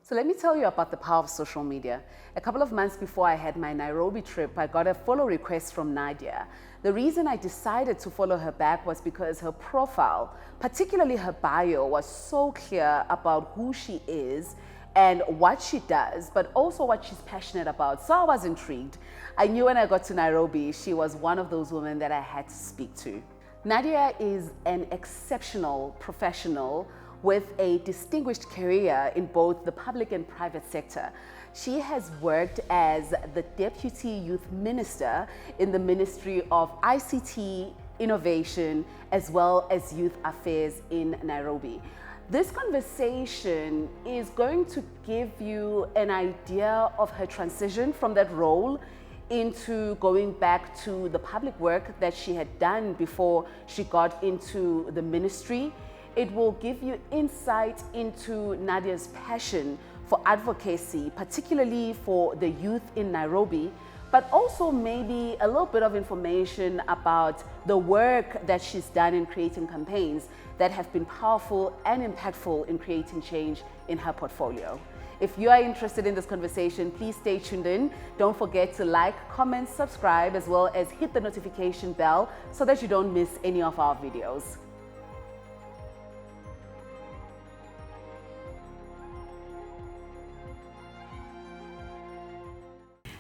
So let me tell you about the power of social media. A couple of months before I had my Nairobi trip, I got a follow request from Nadia. The reason I decided to follow her back was because her profile, particularly her bio, was so clear about who she is and what she does, but also what she's passionate about. So I was intrigued. I knew when I got to Nairobi, she was one of those women that I had to speak to. Nadia is an exceptional professional with a distinguished career in both the public and private sector. She has worked as the Deputy Youth Minister in the Ministry of ICT, Innovation, as well as Youth Affairs in Nairobi. This conversation is going to give you an idea of her transition from that role into going back to the public work that she had done before she got into the ministry. It will give you insight into Nadia's passion for advocacy, particularly for the youth in Nairobi, but also maybe a little bit of information about the work that she's done in creating campaigns that have been powerful and impactful in creating change in her portfolio. If you are interested in this conversation, please stay tuned in. Don't forget to like, comment, subscribe, as well as hit the notification bell so that you don't miss any of our videos.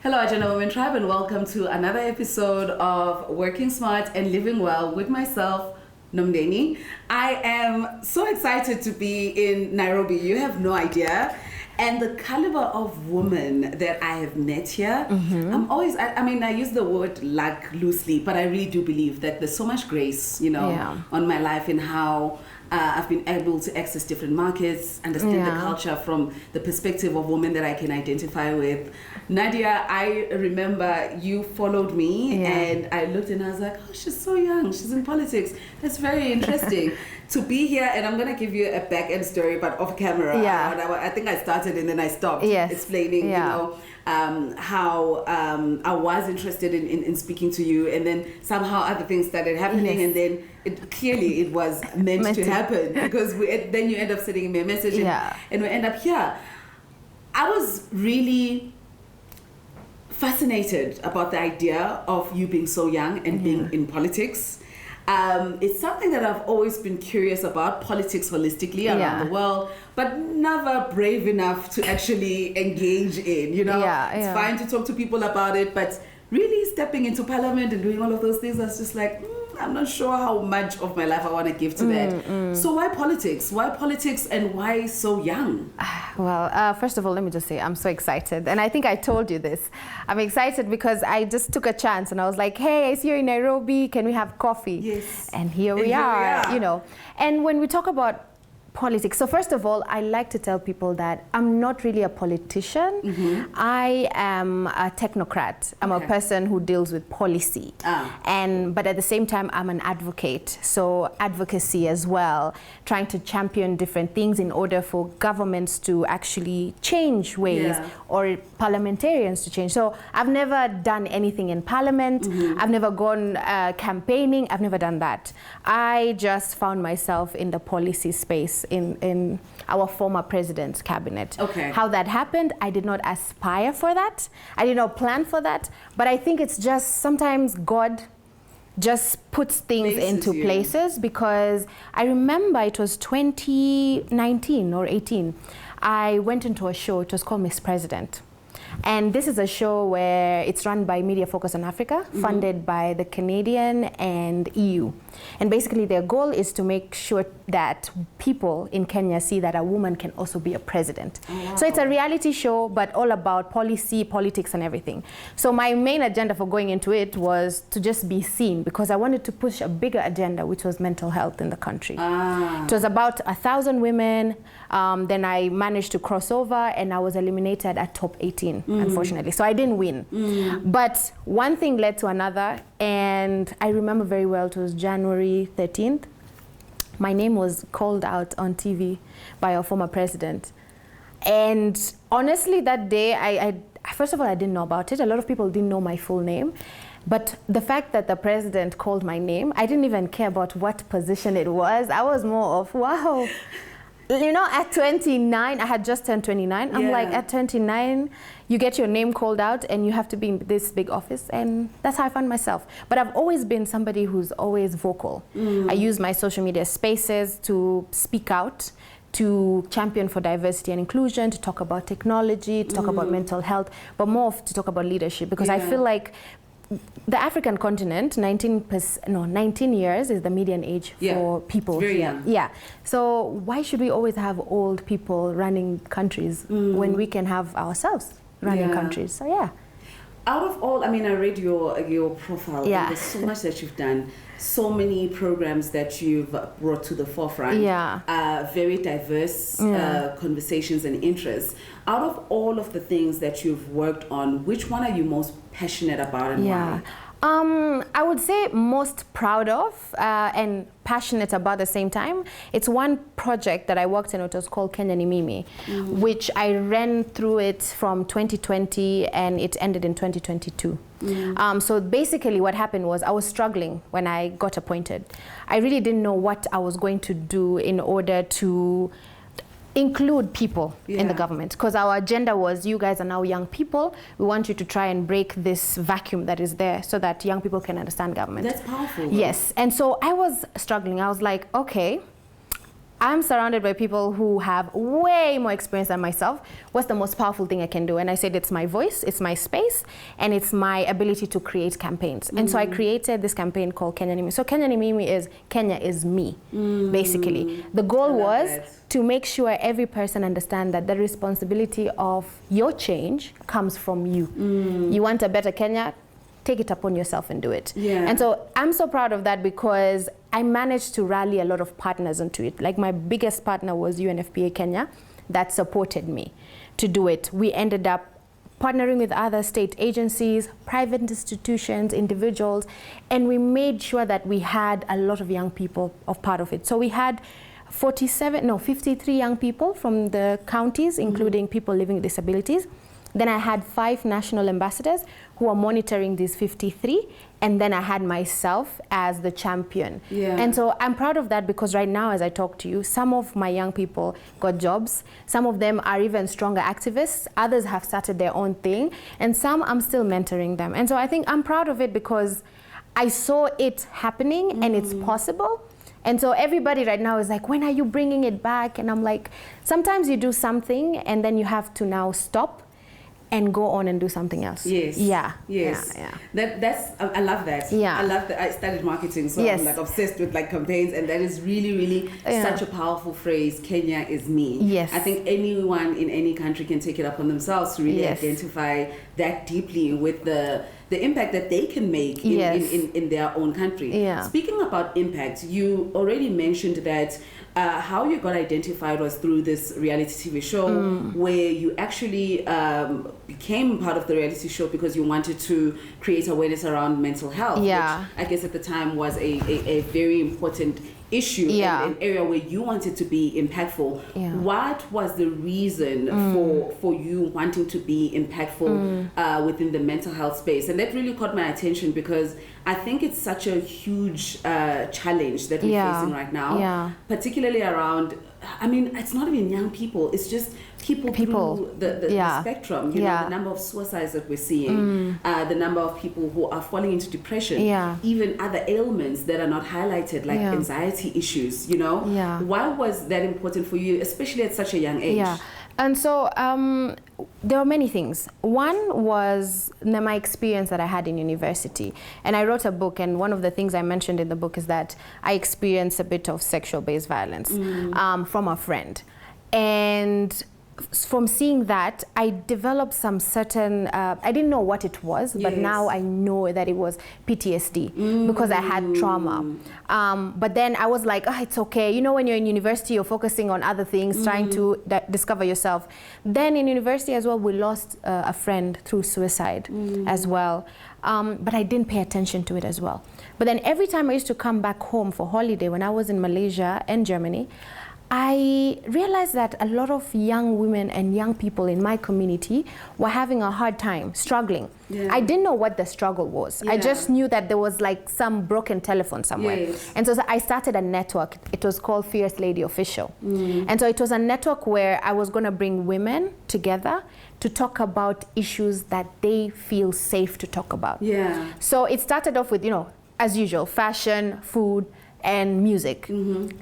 Hello Agenda Women Tribe, and welcome to another episode of Working Smart and Living Well with myself, Nomdeni. I am so excited to be in Nairobi. You have no idea. And the caliber of woman that I have met here, I use the word luck loosely, but I really do believe that there's so much grace, on my life in how I've been able to access different markets, understand the culture from the perspective of women that I can identify with. Nadia, I remember you followed me and I looked and I was like, oh, she's so young. She's in politics. That's very interesting to be here. And I'm going to give you a back end story, but off camera. I think I started and then I stopped explaining, how I was interested in speaking to you, and then somehow other things started happening, and then it was meant to happen because then you end up sending me a message and we end up here. I was really fascinated about the idea of you being so young and being in politics. It's something that I've always been curious about, politics holistically around the world, but never brave enough to actually engage in, It's fine to talk to people about it, but really stepping into parliament and doing all of those things, I was just like, I'm not sure how much of my life I want to give to that. So why politics? Why politics and why so young? Well, first of all, let me just say I'm so excited. And I think I told you this. I'm excited because I just took a chance and I was like, hey, I see you in Nairobi. Can we have coffee? Yes. And here we are. And when we talk about politics, so first of all, I like to tell people that I'm not really a politician. I am a technocrat. I'm a person who deals with policy. But at the same time, I'm an advocate. So advocacy as well, trying to champion different things in order for governments to actually change ways or parliamentarians to change. So I've never done anything in parliament. I've never gone campaigning. I've never done that. I just found myself in the policy space in our former president's cabinet. How that happened, I did not aspire for that. I did not plan for that. But I think it's just sometimes God just puts things into places, because I remember it was 2019 or 18. I went into a show, it was called Miss President. And this is a show where it's run by Media Focus on Africa, funded by the Canadian and EU. And basically their goal is to make sure that people in Kenya see that a woman can also be a president. So it's a reality show, but all about policy, politics, and everything. So my main agenda for going into it was to just be seen, because I wanted to push a bigger agenda, which was mental health in the country. It was about 1,000 women. Then I managed to cross over and I was eliminated at top 18, unfortunately. So I didn't win. But one thing led to another, and I remember very well, it was January 13th. My name was called out on TV by our former president. And honestly, that day, I first of all, I didn't know about it. A lot of people didn't know my full name. But the fact that the president called my name, I didn't even care about what position it was. I was more of, wow, You know, at 29, I had just turned 29. I'm like, at 29, you get your name called out and you have to be in this big office, and that's how I found myself. But I've always been somebody who's always vocal. I use my social media spaces to speak out, to champion for diversity and inclusion, to talk about technology, to talk about mental health, but more to talk about leadership, because I feel like the African continent, 19 years is the median age for people. Very young. Yeah. So why should we always have old people running countries when we can have ourselves running countries? So yeah. Out of all, I mean, I read your profile. And there's so much that you've done, so many programs that you've brought to the forefront. Very diverse conversations and interests. Out of all of the things that you've worked on, which one are you most passionate about and why? I would say most proud of and passionate about at the same time. It's one project that I worked in. It was called Kenya ni Mimi, which I ran through it from 2020 and it ended in 2022. So basically what happened was I was struggling when I got appointed. I really didn't know what I was going to do in order to include people in the government, because our agenda was, you guys are now young people, we want you to try and break this vacuum that is there so that young people can understand government. That's powerful. Yes, and so I was struggling. I was like, okay, I'm surrounded by people who have way more experience than myself. What's the most powerful thing I can do? And I said, it's my voice, it's my space, and it's my ability to create campaigns. And so I created this campaign called Kenya ni Mimi. So Kenya ni Mimi is, Kenya is me, basically. The goal was to make sure every person understand that the responsibility of your change comes from you. You want a better Kenya? Take it upon yourself and do it. And so I'm so proud of that because I managed to rally a lot of partners into it. Like my biggest partner was UNFPA Kenya that supported me to do it. We ended up partnering with other state agencies, private institutions, individuals, and we made sure that we had a lot of young people of part of it. So we had 53 young people from the counties, including people living with disabilities. Then I had 5 national ambassadors who are monitoring these 53, and then I had myself as the champion. And so I'm proud of that because right now, as I talk to you, some of my young people got jobs. Some of them are even stronger activists. Others have started their own thing, and some I'm still mentoring them. And so I think I'm proud of it because I saw it happening and it's possible. And so everybody right now is like, when are you bringing it back? And I'm like, sometimes you do something and then you have to now stop and go on and do something else. That's I love that. I love that. I studied marketing, so I'm like obsessed with like campaigns, and that is really such a powerful phrase. Kenya is me. I think anyone in any country can take it upon themselves to really identify that deeply with the impact that they can make in their own country. Speaking about impact, you already mentioned that how you got identified was through this reality TV show where you actually became part of the reality show because you wanted to create awareness around mental health, which I guess at the time was a very important issue and an area where you wanted to be impactful. What was the reason for you wanting to be impactful within the mental health space? And that really caught my attention because I think it's such a huge challenge that we're facing right now, particularly around, I mean, it's not even young people, it's just people. through the spectrum, you know, the number of suicides that we're seeing, the number of people who are falling into depression, even other ailments that are not highlighted, like anxiety issues, you know. Why was that important for you, especially at such a young age? And so there were many things. One was my experience that I had in university. And I wrote a book, and one of the things I mentioned in the book is that I experienced a bit of sexual-based violence from a friend. And from seeing that, I developed some certain, I didn't know what it was, but now I know that it was PTSD because I had trauma. But then I was like, oh, it's okay. You know, when you're in university, you're focusing on other things, trying to discover yourself. Then in university as well, we lost a friend through suicide as well. But I didn't pay attention to it as well. But then every time I used to come back home for holiday when I was in Malaysia and Germany, I realized that a lot of young women and young people in my community were having a hard time, struggling. Yeah. I didn't know what the struggle was. Yeah. I just knew that there was like some broken telephone somewhere. Yes. And so I started a network. It was called Fierce Lady Official. And so it was a network where I was going to bring women together to talk about issues that they feel safe to talk about. Yeah. So it started off with, you know, as usual, fashion, food, and music.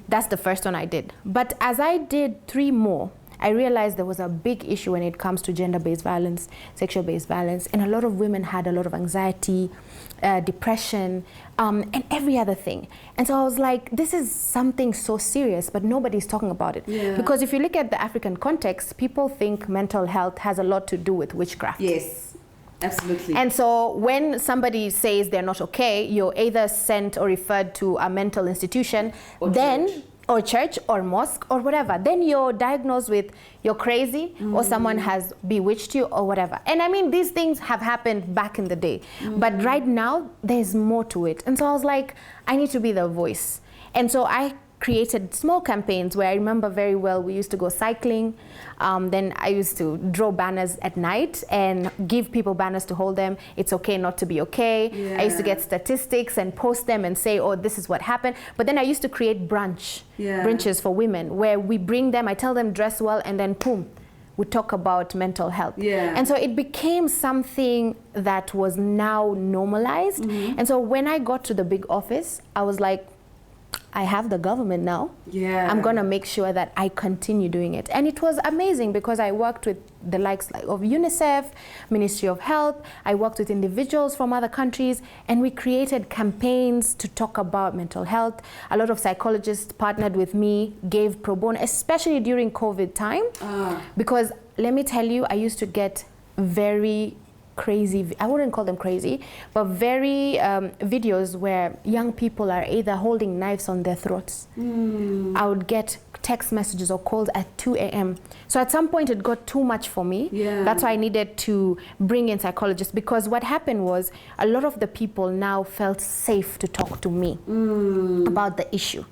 That's the first one I did. But as I did 3 more, I realized there was a big issue when it comes to gender-based violence, sexual-based violence, and a lot of women had a lot of anxiety, depression, and every other thing. And so I was like, this is something so serious, but nobody's talking about it. Yeah. Because if you look at the African context, people think mental health has a lot to do with witchcraft. Yes. Absolutely. And so when somebody says they're not okay, you're either sent or referred to a mental institution, Or then church. or church or mosque or whatever. Then you're diagnosed with you're crazy or someone has bewitched you or whatever. And I mean, these things have happened back in the day. But right now, there's more to it. And so I was like, I need to be the voice. And so I created small campaigns where I remember very well we used to go cycling. Then I used to draw banners at night and give people banners to hold them. It's okay not to be okay. Yeah. I used to get statistics and post them and say, oh, this is what happened. But then I used to create brunches for women where we bring them, I tell them dress well, and then boom, we talk about mental health. Yeah. And so it became something that was now normalized. And so when I got to the big office, I was like, I have the government now. Yeah. I'm gonna make sure that I continue doing it. And it was amazing because I worked with the likes of UNICEF, Ministry of Health. I worked with individuals from other countries, and we created campaigns to talk about mental health. A lot of psychologists partnered with me, gave pro bono, especially during COVID time. Because let me tell you, I used to get very crazy, I wouldn't call them crazy, but very videos where young people are either holding knives on their throats. I would get text messages or calls at 2 a.m. So at some point it got too much for me. Yeah. That's why I needed to bring in psychologists, because what happened was a lot of the people now felt safe to talk to me about the issue.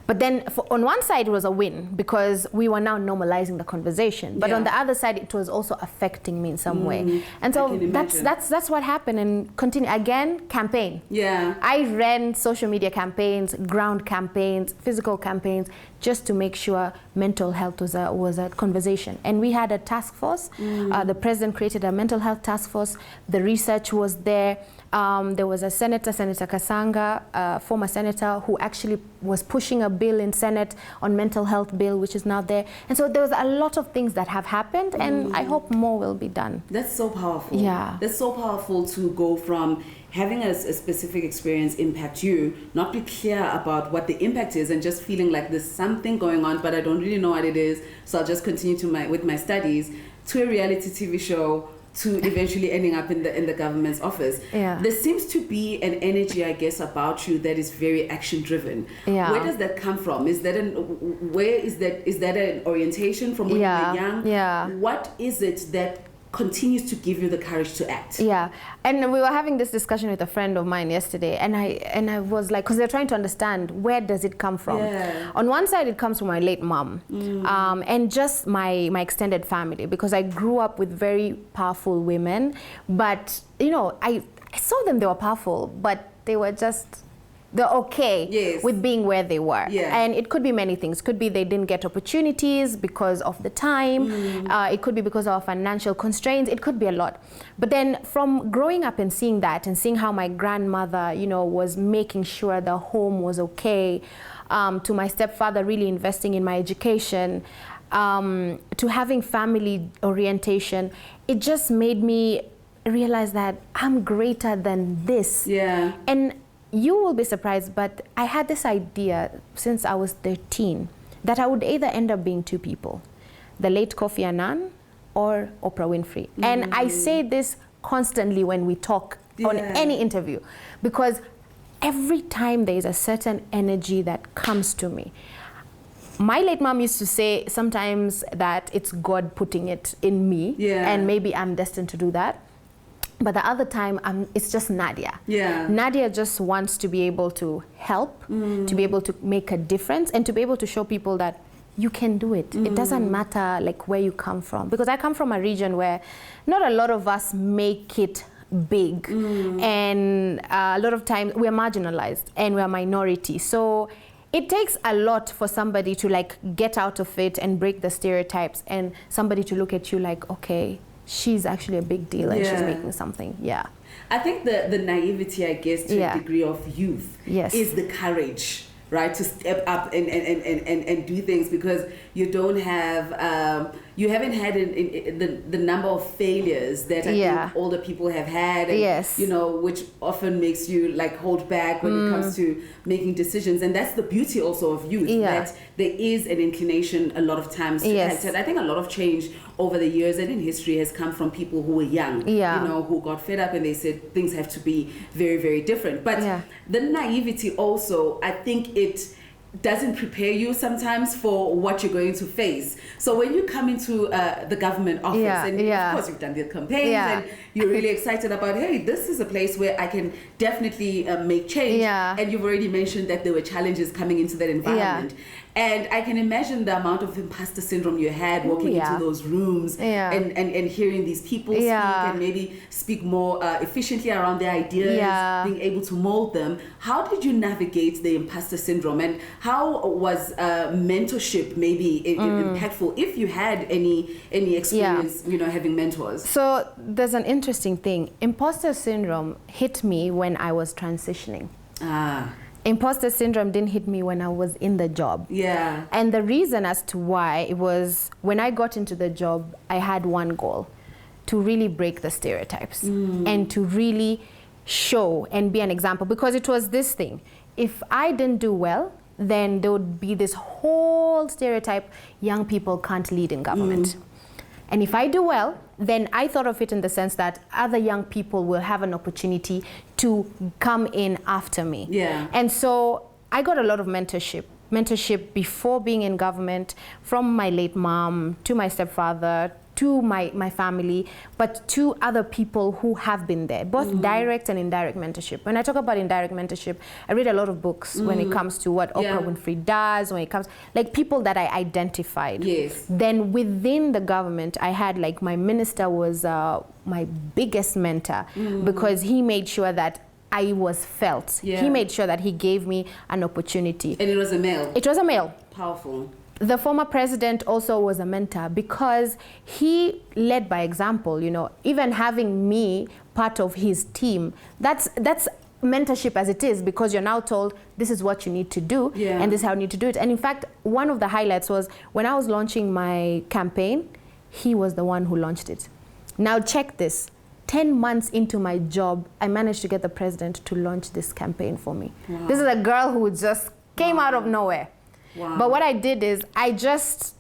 But then on one side it was a win because we were now normalizing the conversation. But on the other side it was also affecting me in some way. And so that's what happened, and continue again, campaign. Yeah. I ran social media campaigns, ground campaigns, physical campaigns, just to make sure mental health was a conversation. And we had a task force. The president created a mental health task force. The research was there. There was a senator, Senator Kasanga, former senator, who actually was pushing a bill in Senate on mental health bill, which is now there. And so there was a lot of things that have happened, and I hope more will be done. That's so powerful. Yeah. That's so powerful to go from having a specific experience impact you, not be clear about what the impact is, and just feeling like there's something going on, but I don't really know what it is, so I'll just continue with my studies, to a reality TV show, to eventually ending up in the government's office. Yeah. There seems to be an energy, I guess, about you that is very action driven. Yeah. Where does that come from? Is that is that an orientation from when you were young? Yeah. What is it that continues to give you the courage to act? Yeah, and we were having this discussion with a friend of mine yesterday, and I was like, because they're trying to understand where does it come from. Yeah. On one side, it comes from my late mom, and just my extended family, because I grew up with very powerful women, but you know, I saw them, they were powerful, but they were just, they're okay with being where they were. Yeah. And it could be many things. Could be they didn't get opportunities because of the time. It could be because of financial constraints. It could be a lot. But then from growing up and seeing that, and seeing how my grandmother, you know, was making sure the home was okay, to my stepfather really investing in my education, to having family orientation, it just made me realize that I'm greater than this. Yeah. And you will be surprised, but I had this idea since I was 13 that I would either end up being 2 people, the late Kofi Annan or Oprah Winfrey. And I say this constantly when we talk on any interview, because every time there is a certain energy that comes to me. My late mom used to say sometimes that it's God putting it in me, and maybe I'm destined to do that. But the other time, it's just Nadia. Yeah. Nadia just wants to be able to help, to be able to make a difference, and to be able to show people that you can do it. It doesn't matter like where you come from, because I come from a region where not a lot of us make it big, and a lot of times we're marginalized and we're minority. So it takes a lot for somebody to like get out of it and break the stereotypes, and somebody to look at you like, okay, she's actually a big deal and she's making something. Yeah. I think the naivety, I guess, to a degree of youth is the courage, right, to step up and do things, because you don't have, you haven't had the number of failures that I think older people have had, and, you know, which often makes you like hold back when it comes to making decisions. And that's the beauty also of youth, that there is an inclination a lot of times to act. And I think a lot of change over the years and in history has come from people who were young, you know, who got fed up and they said things have to be very, very different. But the naivety also, I think it doesn't prepare you sometimes for what you're going to face. So when you come into the government office, and of course you've done the campaigns, and you're really excited about, hey, this is a place where I can definitely make change. And you've already mentioned that there were challenges coming into that environment. And I can imagine the amount of imposter syndrome you had walking into those rooms and hearing these people speak and maybe speak more efficiently around their ideas, being able to mold them. How did you navigate the imposter syndrome, and how was mentorship maybe impactful, if you had any experience, you know, having mentors? So there's an interesting thing. Imposter syndrome hit me when I was transitioning. Imposter syndrome didn't hit me when I was in the job. And the reason as to why, it was when I got into the job, I had one goal: to really break the stereotypes and to really show and be an example. Because it was this thing: if I didn't do well, then there would be this whole stereotype, young people can't lead in government. And if I do well, then I thought of it in the sense that other young people will have an opportunity to come in after me. And so I got a lot of mentorship before being in government, from my late mom to my stepfather to my family, but to other people who have been there, both direct and indirect mentorship. When I talk about indirect mentorship, I read a lot of books when it comes to what Oprah Winfrey does, when it comes, like people that I identified. Then within the government, I had like my minister was my biggest mentor, because he made sure that I was felt. He made sure that he gave me an opportunity. And it was a male? It was a male. Powerful. The former president also was a mentor, because he led by example, you know, even having me part of his team. That's mentorship as it is, because you're now told this is what you need to do and this is how you need to do it. And in fact, one of the highlights was when I was launching my campaign, he was the one who launched it. Now check this. 10 months into my job, I managed to get the president to launch this campaign for me. This is a girl who just came out of nowhere. But what I did is I just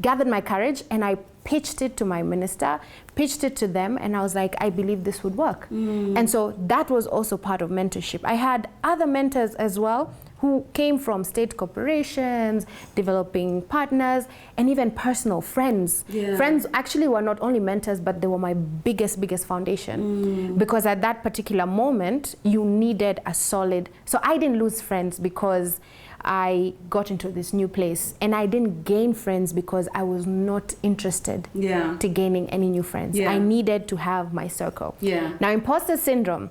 gathered my courage and I pitched it to my minister, pitched it to them, and I was like, I believe this would work. And so that was also part of mentorship. I had other mentors as well who came from state corporations, developing partners, and even personal friends. Friends actually were not only mentors, but they were my biggest foundation. Because at that particular moment, you needed a solid, so I didn't lose friends because I got into this new place, and I didn't gain friends because I was not interested to gaining any new friends. I needed to have my circle. Now, imposter syndrome,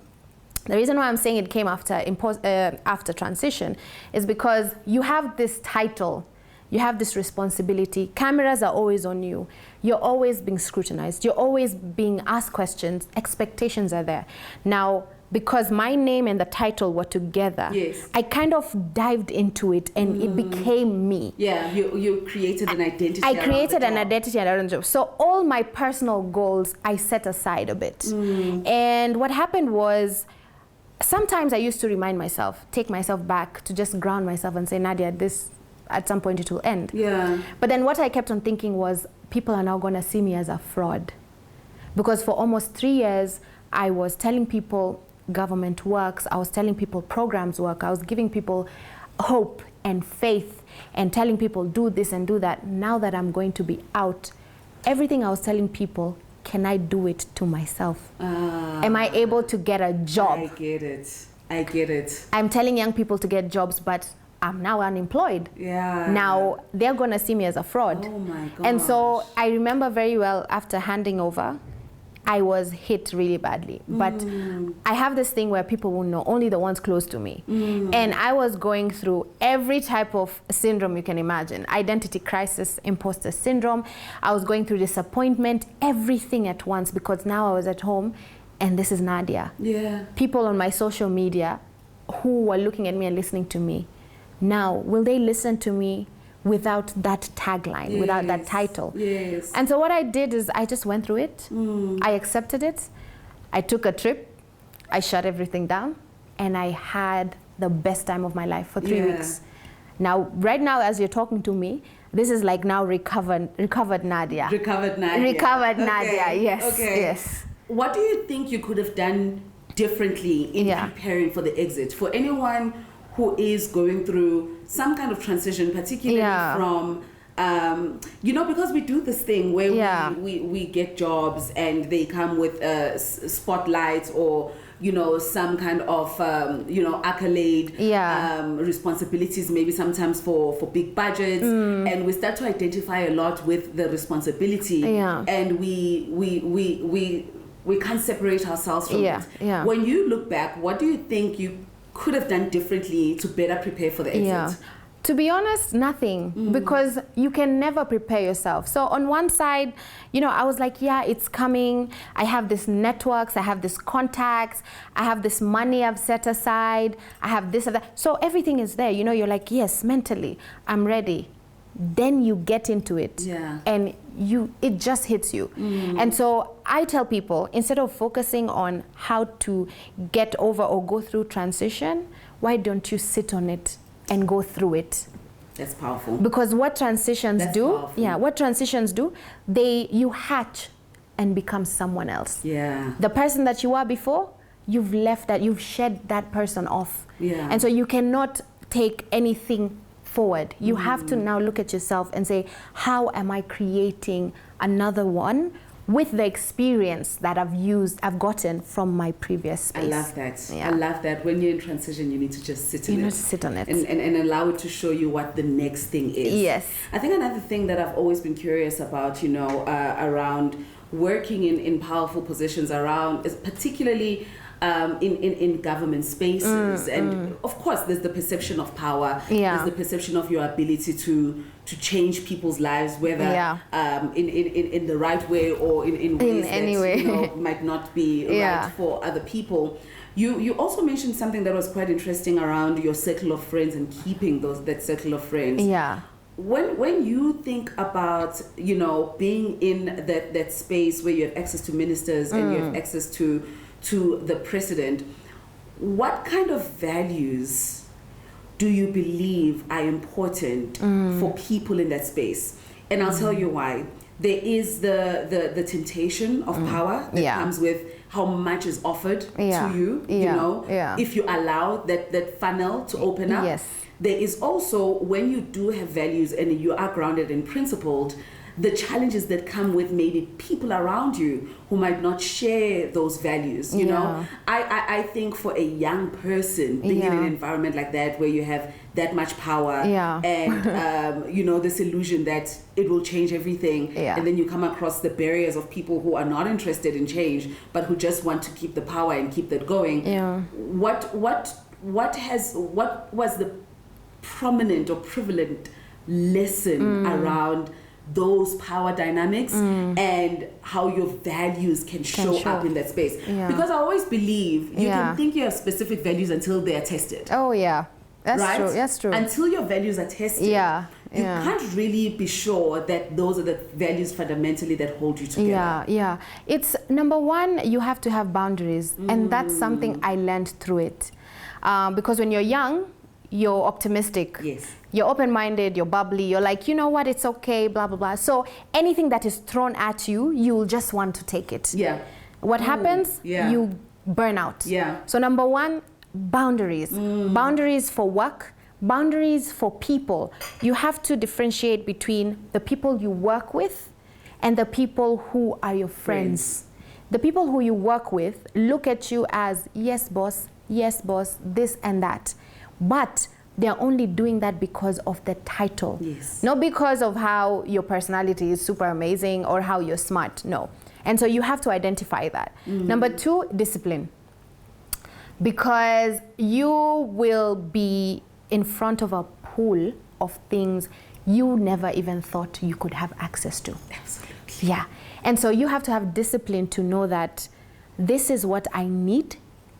the reason why I'm saying it came after transition is because you have this title, you have this responsibility, cameras are always on you, you're always being scrutinized, you're always being asked questions, expectations are there. Now, because my name and the title were together, I kind of dived into it and it became me. You created an identity. I created an identity around the job. So all my personal goals, I set aside a bit. And what happened was, sometimes I used to remind myself, take myself back to just ground myself and say, Nadia, this, at some point it will end. But then what I kept on thinking was, people are now gonna see me as a fraud. Because for almost 3 years, I was telling people government works, I was telling people programs work, I was giving people hope and faith and telling people do this and do that. Now that I'm going to be out, everything I was telling people, can I do it to myself? Am I able to get a job? I get it. I'm telling young people to get jobs, but I'm now unemployed. Yeah. Now they're going to see me as a fraud. Oh my God. And so I remember very well after handing over, I was hit really badly. But I have this thing where people will know, only the ones close to me. And I was going through every type of syndrome you can imagine. Identity crisis, imposter syndrome. I was going through disappointment, everything at once, because now I was at home and this is Nadia. Yeah. People on my social media who were looking at me and listening to me. Now, will they listen to me without that tagline, without that title? Yes. And so what I did is I just went through it. I accepted it. I took a trip. I shut everything down. And I had the best time of my life for 3 weeks. Now, right now, as you're talking to me, this is like now recovered Nadia. Recovered Nadia. Recovered Nadia, yes. Okay. Yes. What do you think you could have done differently in preparing for the exit? For anyone who is going through some kind of transition, particularly from, you know, because we do this thing where we get jobs and they come with spotlights or, you know, some kind of, you know, accolade, responsibilities, maybe sometimes for big budgets. And we start to identify a lot with the responsibility. And we can't separate ourselves from it. When you look back, what do you think you could have done differently to better prepare for the exit? To be honest, nothing, because you can never prepare yourself. So on one side, you know, I was like, yeah, it's coming. I have this networks, I have this contacts, I have this money I've set aside, I have this and that. So everything is there. You know, you're like, yes, mentally, I'm ready. Then you get into it and it just hits you. And so I tell people, instead of focusing on how to get over or go through transition, why don't you sit on it and go through it? That's powerful. Because what transitions do, you hatch and become someone else. The person that you are before, you've left that, you've shed that person off. And so you cannot take anything forward. You have to now look at yourself and say, how am I creating another one with the experience that I've gotten from my previous space? I love that. I love that. When you're in transition, you need to just sit in it. Sit on it. And allow it to show you what the next thing is. Yes. I think another thing that I've always been curious about, you know, around working in powerful positions around, is particularly in government spaces, and of course there's the perception of power, there's the perception of your ability to change people's lives, whether in the right way or in ways that you know, might not be right for other people. You also mentioned something that was quite interesting around your circle of friends and keeping that circle of friends. When you think about, you know, being in that space where you have access to ministers and you have access to the president, what kind of values do you believe are important for people in that space? And I'll tell you why. There is the temptation of power that comes with how much is offered to you, you know, if you allow that funnel to open up. There is also, when you do have values and you are grounded and principled, the challenges that come with maybe people around you who might not share those values, you know. I think for a young person, being in an environment like that where you have that much power and, you know, this illusion that it will change everything, and then you come across the barriers of people who are not interested in change, but who just want to keep the power and keep that going. What was the prominent or prevalent lesson around those power dynamics and how your values can show up in that space? Because I always believe you can think you have specific values until they are tested. That's true. That's true. Until your values are tested, you can't really be sure that those are the values fundamentally that hold you together. It's number one, you have to have boundaries, and that's something I learned through it. Because when you're young, you're optimistic. You're open-minded, you're bubbly, you're like, you know what, it's okay, blah, blah, blah. So anything that is thrown at you, you'll just want to take it. What happens? You burn out. So number one, boundaries. Boundaries for work, boundaries for people. You have to differentiate between the people you work with and the people who are your friends. The people who you work with look at you as, yes, boss, this and that. But they're only doing that because of the title. Yes. Not because of how your personality is super amazing or how you're smart, no. And so you have to identify that. Number 2, discipline. Because you will be in front of a pool of things you never even thought you could have access to. Absolutely. Yeah. And so you have to have discipline to know that this is what I need,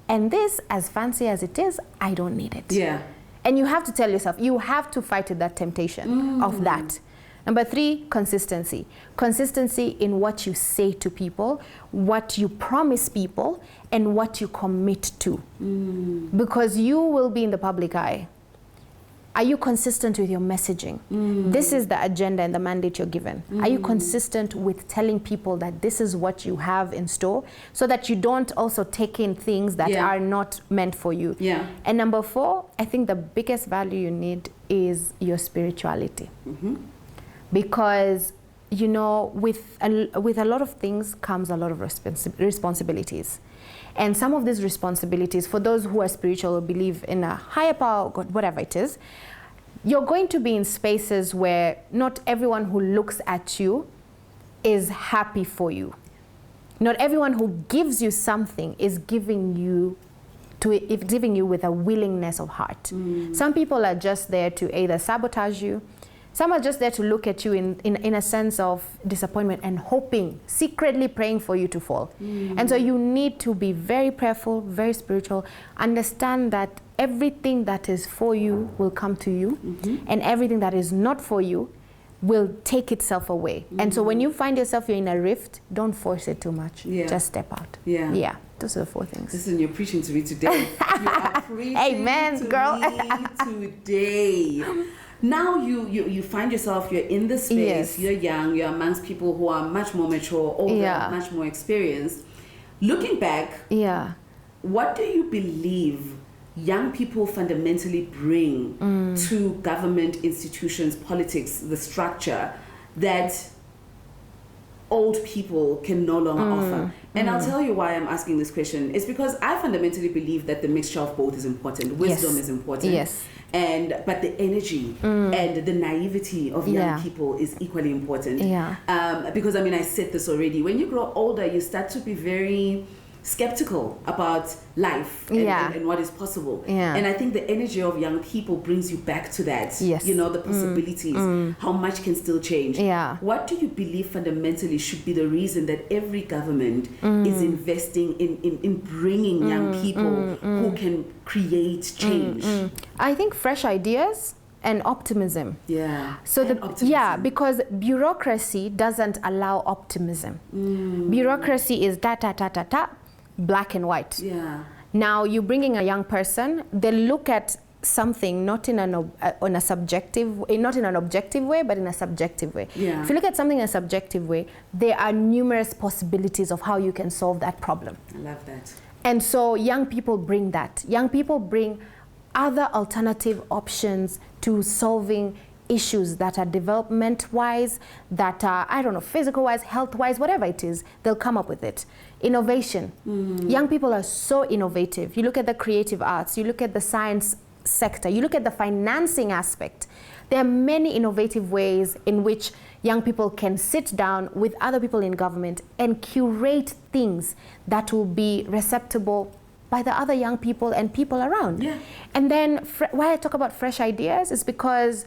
and this, as fancy as it is, I don't need it. Yeah. And you have to tell yourself, you have to fight with that temptation of that. Number 3, consistency. Consistency in what you say to people, what you promise people, and what you commit to. Because you will be in the public eye. Are you consistent with your messaging? This is the agenda and the mandate you're given. Are you consistent with telling people that this is what you have in store, so that you don't also take in things that are not meant for you? Yeah. And number 4, I think the biggest value you need is your spirituality. Because, you know, with a lot of things comes a lot of responsibilities. And some of these responsibilities, for those who are spiritual or believe in a higher power, God, whatever it is, you're going to be in spaces where not everyone who looks at you is happy for you. Not everyone who gives you something is giving you with a willingness of heart. Some people are just there to either sabotage you. Some are just there to look at you in a sense of disappointment and hoping, secretly praying for you to fall. And so you need to be very prayerful, very spiritual, understand that everything that is for you will come to you, and everything that is not for you will take itself away. And so when you find yourself you're in a rift, don't force it too much. Just step out. Yeah. Those are the 4 things. Listen, you're preaching to me today. You are preaching Amen, to girl. me today. Now you find yourself, you're in the space, you're young, you're amongst people who are much more mature, older, much more experienced. Looking back, what do you believe young people fundamentally bring to government institutions, politics, the structure that old people can no longer offer? And I'll tell you why I'm asking this question. It's because I fundamentally believe that the mixture of both is important. Wisdom is important. But the energy and the naivety of young people is equally important. Because I mean, I said this already. When you grow older, you start to be very skeptical about life and what is possible. And I think the energy of young people brings you back to that. You know, the possibilities, how much can still change. What do you believe fundamentally should be the reason that every government is investing in bringing young people who can create change? I think fresh ideas and optimism. So optimism. Because bureaucracy doesn't allow optimism. Bureaucracy is black and white. Now you're bringing a young person, they look at something not in an objective way, but in a subjective way. If you look at something in a subjective way, there are numerous possibilities of how you can solve that problem. I love that. And so young people bring that. Young people bring other alternative options to solving issues that are development-wise, that are, I don't know, physical-wise, health-wise, whatever it is, they'll come up with it. Innovation. Young people are so innovative. You look at the creative arts, you look at the science sector, you look at the financing aspect. There are many innovative ways in which young people can sit down with other people in government and curate things that will be receptible by the other young people and people around. And then why I talk about fresh ideas is because,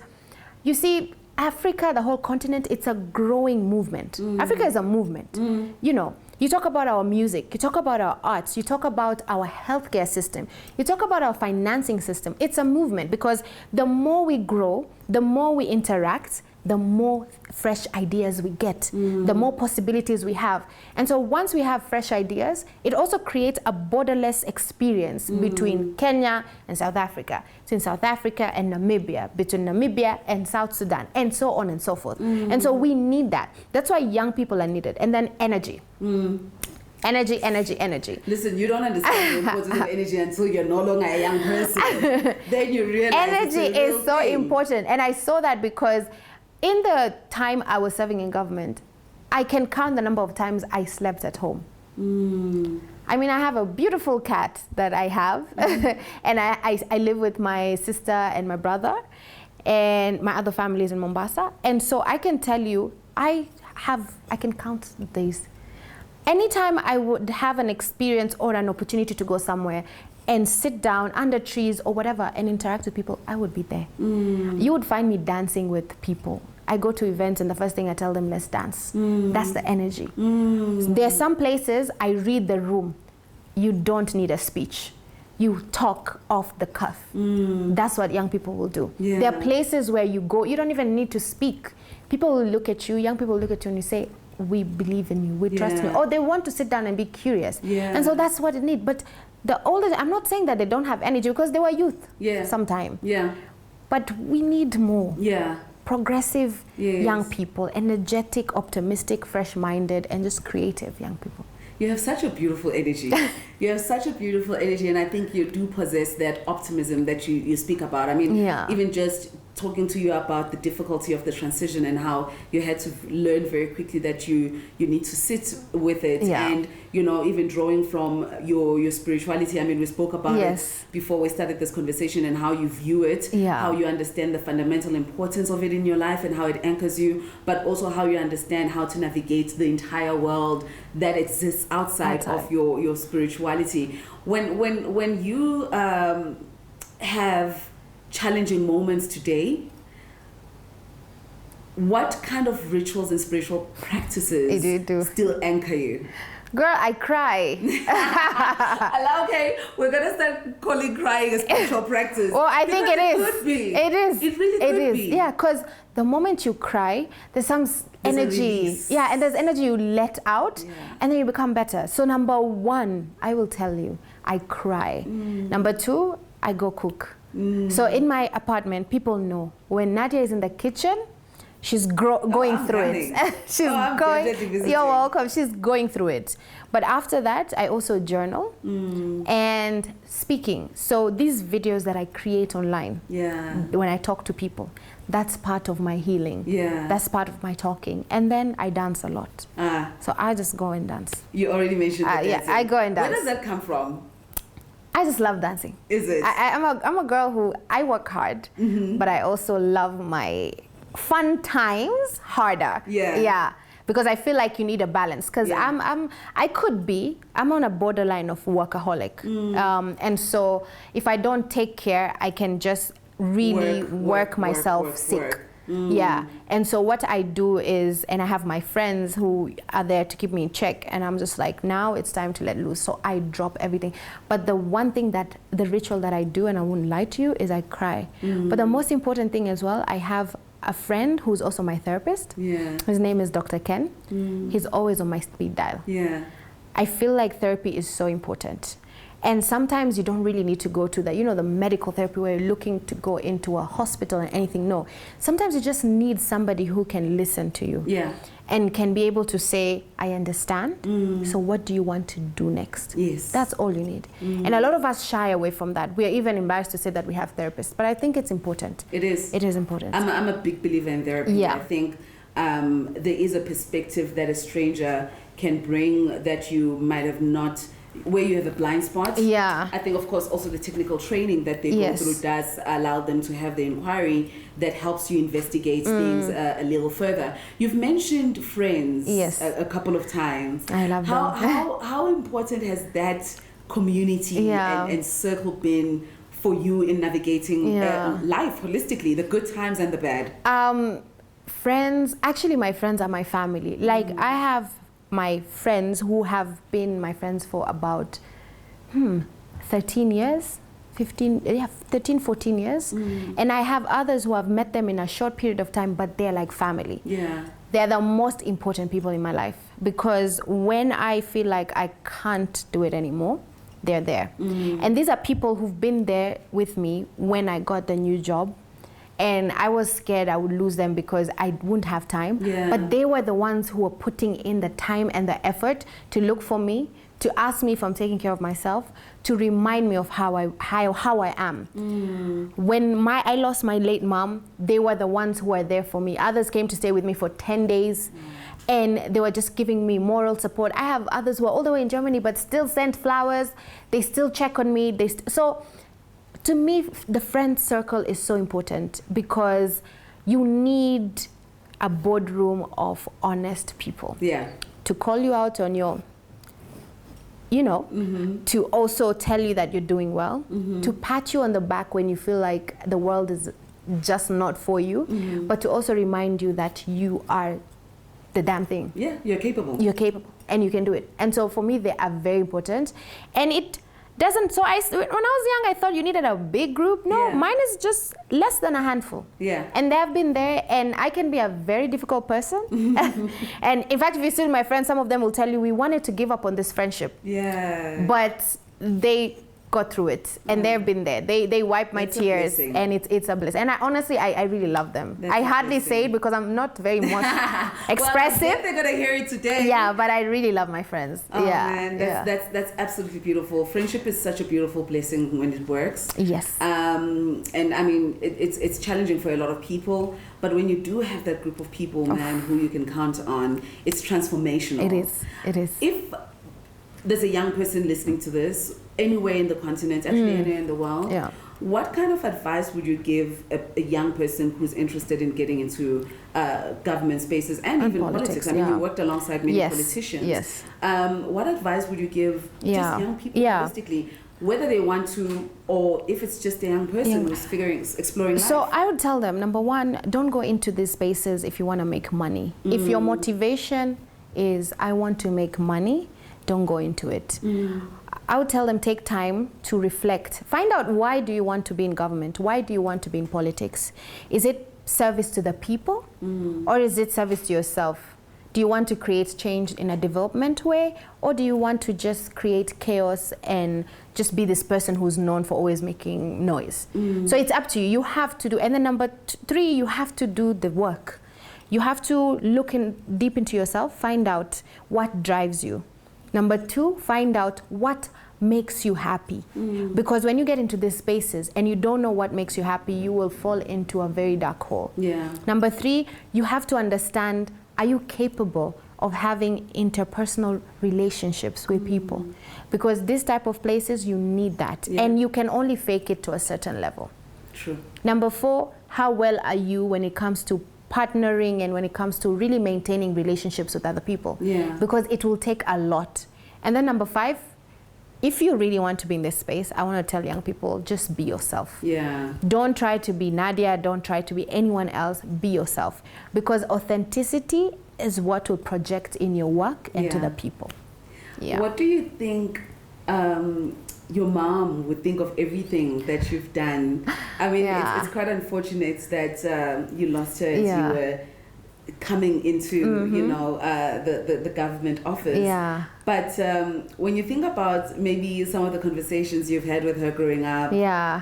you see, Africa, the whole continent, it's a growing movement. Africa is a movement. You know, you talk about our music, you talk about our arts, you talk about our healthcare system, you talk about our financing system. It's a movement because the more we grow, the more we interact, the more fresh ideas we get, the more possibilities we have. And so once we have fresh ideas, it also creates a borderless experience between Kenya and South Africa, between South Africa and Namibia, between Namibia and South Sudan, and so on and so forth. And so we need that. That's why young people are needed. And then energy. Energy, energy, energy. Listen, you don't understand the importance of energy until you're no longer a young person. Then you realize energy is so important. And I saw that because in the time I was serving in government, I can count the number of times I slept at home. I mean, I have a beautiful cat that I have, and I live with my sister and my brother, and my other family is in Mombasa. And so I can tell you, I can count days. Anytime I would have an experience or an opportunity to go somewhere and sit down under trees or whatever and interact with people, I would be there. You would find me dancing with people. I go to events and the first thing I tell them, let's dance. That's the energy. There are some places I read the room. You don't need a speech. You talk off the cuff. That's what young people will do. There are places where you go, you don't even need to speak. People will look at you, young people will look at you and you say, we believe in you, we trust you. Or they want to sit down and be curious. And so that's what it needs. But the older, I'm not saying that they don't have energy because they were youth sometime. But we need more. Progressive young people, energetic, optimistic, fresh-minded, and just creative young people. You have such a beautiful energy. You have such a beautiful energy, and I think you do possess that optimism that you speak about. I mean, even just talking to you about the difficulty of the transition and how you had to learn very quickly that you need to sit with it, and you know, even drawing from your spirituality. I mean, we spoke about it before we started this conversation, and how you view it, how you understand the fundamental importance of it in your life and how it anchors you, but also how you understand how to navigate the entire world that exists outside of your spirituality. When you have challenging moments today, what kind of rituals and spiritual practices still anchor you? Girl, I cry. Okay, we're gonna start calling crying a spiritual practice. Well, I think it is. It could be. It is. It really could be. Yeah, because the moment you cry, there's some energy. Yeah, and there's energy you let out, and then you become better. So number one, I will tell you, I cry. Number two, I go cook. So in my apartment, people know when Nadia is in the kitchen, she's going through it. She's going. You're welcome. She's going through it. But after that, I also journal and speaking. So these videos that I create online, when I talk to people, that's part of my healing. That's part of my talking. And then I dance a lot. So I just go and dance. You already mentioned the dancing. Yeah, I go and dance. Where does that come from? I just love dancing. Is it? I'm a girl who, I work hard, but I also love my fun times harder. Yeah. Because I feel like you need a balance. Because I'm on a borderline of workaholic. And so if I don't take care, I can just really work myself sick. Yeah, and so what I do is, and I have my friends who are there to keep me in check, and I'm just like, now it's time to let loose. So I drop everything. But the one thing the ritual that I do, and I wouldn't lie to you, is I cry. But the most important thing as well, I have a friend who's also my therapist. His name is Dr. Ken. He's always on my speed dial. I feel like therapy is so important. And sometimes you don't really need to go to the medical therapy where you're looking to go into a hospital and anything. No. Sometimes you just need somebody who can listen to you. And can be able to say, I understand. So what do you want to do next? That's all you need. And a lot of us shy away from that. We are even embarrassed to say that we have therapists. But I think it's important. It is. It is important. I'm a big believer in therapy. I think there is a perspective that a stranger can bring that you might have not, where you have a blind spot. I think, of course, also the technical training that they go through does allow them to have the inquiry that helps you investigate things a little further. You've mentioned friends a couple of times. I love them. How important has that community and circle been for you in navigating life holistically, the good times and the bad? Friends, actually my friends are my family. Like I have my friends who have been my friends for about 13 years, 13, 14 years. And I have others who have met them in a short period of time, but they're like family. They're the most important people in my life, because when I feel like I can't do it anymore, they're there. And these are people who've been there with me when I got the new job. And I was scared I would lose them because I wouldn't have time. But they were the ones who were putting in the time and the effort to look for me, to ask me if I'm taking care of myself, to remind me of how I am. When I lost my late mom, they were the ones who were there for me. Others came to stay with me for 10 days. and they were just giving me moral support. I have others who are all the way in Germany but still send flowers. They still check on me. So to me, the friend circle is so important, because you need a boardroom of honest people. Yeah. To call you out on your, you know, to also tell you that you're doing well, to pat you on the back when you feel like the world is just not for you, but to also remind you that you are the damn thing. Yeah, you're capable. You're capable, and you can do it. And so for me, they are very important. And it doesn't, so when I was young, I thought you needed a big group. No, mine is just less than a handful. Yeah. And they've been there, and I can be a very difficult person. And in fact, if you see my friends, some of them will tell you, we wanted to give up on this friendship. Yeah. But they got through it, and they've been there. They wipe my tears, and it's a bliss. And I honestly really love them. I hardly say it because I'm not very much expressive. Well, they're gonna hear it today. Yeah, but I really love my friends. Oh man, that's absolutely beautiful. Friendship is such a beautiful blessing when it works. Yes. And I mean, it's challenging for a lot of people, but when you do have that group of people, man, who you can count on, it's transformational. It is. It is. If there's a young person listening to this, anywhere in the continent, actually anywhere in the world, what kind of advice would you give a young person who's interested in getting into government spaces and even politics? I mean, you worked alongside many politicians. Yes. What advice would you give just young people holistically, whether they want to or if it's just a young person who's exploring life? So I would tell them, number one, don't go into these spaces if you want to make money. If your motivation is, I want to make money, don't go into it. I would tell them, take time to reflect. Find out, why do you want to be in government? Why do you want to be in politics? Is it service to the people, or is it service to yourself? Do you want to create change in a development way, or do you want to just create chaos and just be this person who's known for always making noise? So it's up to you. You have to do. And then number three, you have to do the work. You have to look deep into yourself, find out what drives you. Number two, find out what makes you happy. Because when you get into these spaces and you don't know what makes you happy, you will fall into a very dark hole. Yeah. Number three, you have to understand, are you capable of having interpersonal relationships with people? Because this type of places, you need that. And you can only fake it to a certain level. True. Number four, how well are you when it comes to partnering and when it comes to really maintaining relationships with other people? Because it will take a lot. And then number five, if you really want to be in this space, I want to tell young people, just be yourself. Yeah. Don't try to be Nadia, don't try to be anyone else, be yourself. Because authenticity is what will project in your work and to the people. Yeah. What do you think your mom would think of everything that you've done? I mean, it's quite unfortunate that you lost her as you were coming into, you know, the government office. Yeah. But when you think about maybe some of the conversations you've had with her growing up,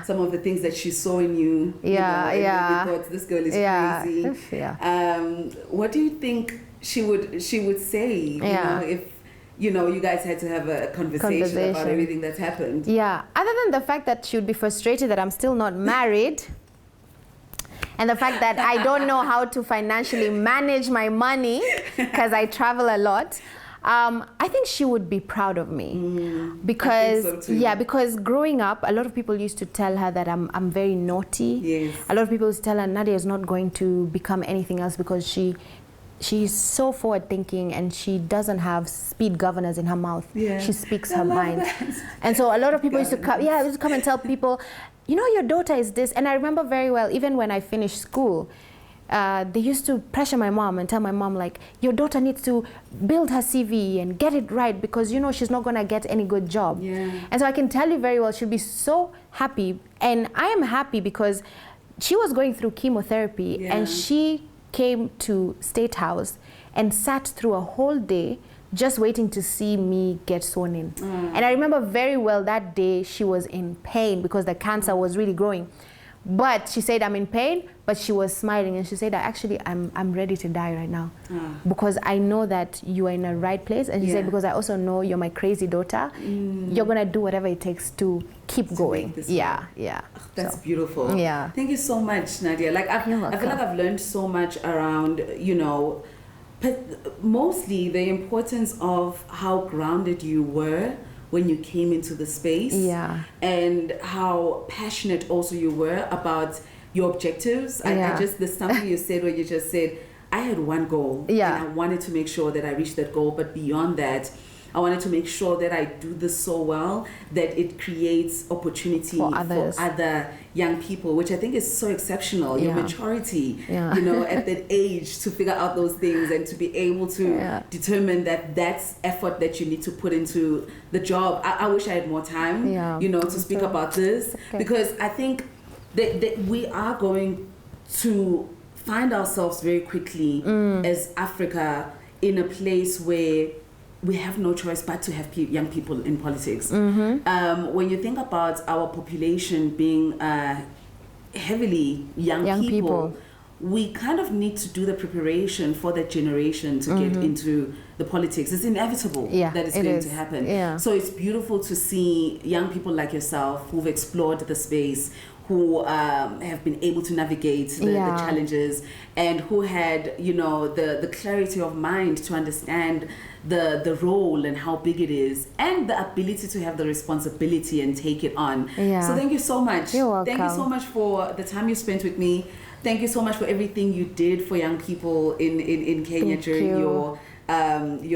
some of the things that she saw in you, you know, and you thought, this girl is crazy. What do you think she would say, you know, if, you know, you guys had to have a conversation about everything that's happened? Yeah, other than the fact that she would be frustrated that I'm still not married, and the fact that I don't know how to financially manage my money because I travel a lot, I think she would be proud of me. Because, I think so too. Because growing up, a lot of people used to tell her that I'm very naughty. Yes. A lot of people used to tell her Nadia is not going to become anything else because she's so forward thinking and she doesn't have speed governors in her mouth. She speaks her mind. And so a lot of people used to come and tell people, you know, your daughter is this. And I remember very well, even when I finished school, they used to pressure my mom and tell my mom, like, your daughter needs to build her CV and get it right because, you know, she's not going to get any good job. And so I can tell you very well, she'll be so happy. And I am happy because she was going through chemotherapy and she came to State House and sat through a whole day just waiting to see me get sworn in. And I remember very well that day she was in pain because the cancer was really growing. But she said, I'm in pain, but she was smiling and she said, actually, I'm ready to die right now because I know that you are in the right place. And she said, because I also know you're my crazy daughter, you're gonna do whatever it takes to keep going. That's beautiful. Thank you so much, Nadia. Like I feel like I've learned so much around, you know, But mostly the importance of how grounded you were when you came into the space, and how passionate also you were about your objectives. I just, there's something you said where you just said, I had one goal, and I wanted to make sure that I reached that goal, but beyond that, I wanted to make sure that I do this so well that it creates opportunity for other young people, which I think is so exceptional. Your maturity, you know, at that age to figure out those things and to be able to determine that that's effort that you need to put into the job. I wish I had more time, you know, to speak about this, because I think that we are going to find ourselves very quickly as Africa in a place where we have no choice but to have young people in politics. When you think about our population being heavily young people, we kind of need to do the preparation for that generation to get into the politics. It's inevitable that it's going to happen. So it's beautiful to see young people like yourself who've explored the space, who have been able to navigate the challenges, and who had, you know, the clarity of mind to understand the role and how big it is, and the ability to have the responsibility and take it on. So thank you so much. You're welcome. Thank you so much for the time you spent with me. Thank you so much for everything you did for young people in Kenya during your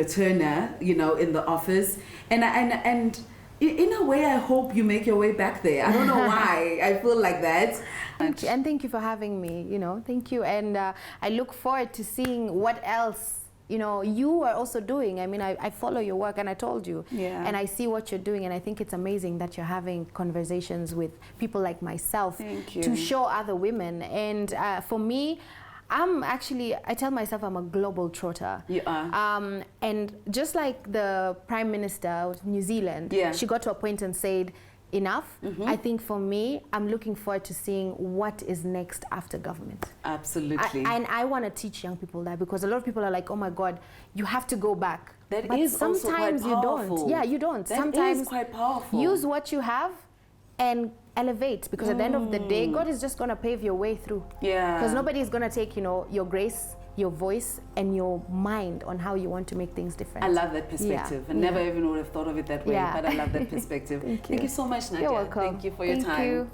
tenure, you know, in the office. And in a way, I hope you make your way back there. I don't know why. I feel like that. Thank you. And thank you for having me, you know. Thank you. And I look forward to seeing what else, you know, you are also doing. I mean, I follow your work, and I told you. And I see what you're doing, and I think it's amazing that you're having conversations with people like myself to show other women. And for me, I tell myself I'm a global trotter. You are. And just like the Prime Minister of New Zealand, she got to a point and said, enough. I think for me, I'm looking forward to seeing what is next after government. Absolutely. And I want to teach young people that, because a lot of people are like, oh my God, you have to go back. But sometimes also quite you don't. Yeah, you don't. Sometimes is quite powerful. Use what you have and elevate, because at the end of the day, God is just going to pave your way through. Because nobody is going to take, you know, your grace, your voice, and your mind on how you want to make things different. I love that perspective. I never even would have thought of it that way, but I love that perspective. Thank you. Thank you so much, Nadia. You're welcome. Thank you for your time. Thank you.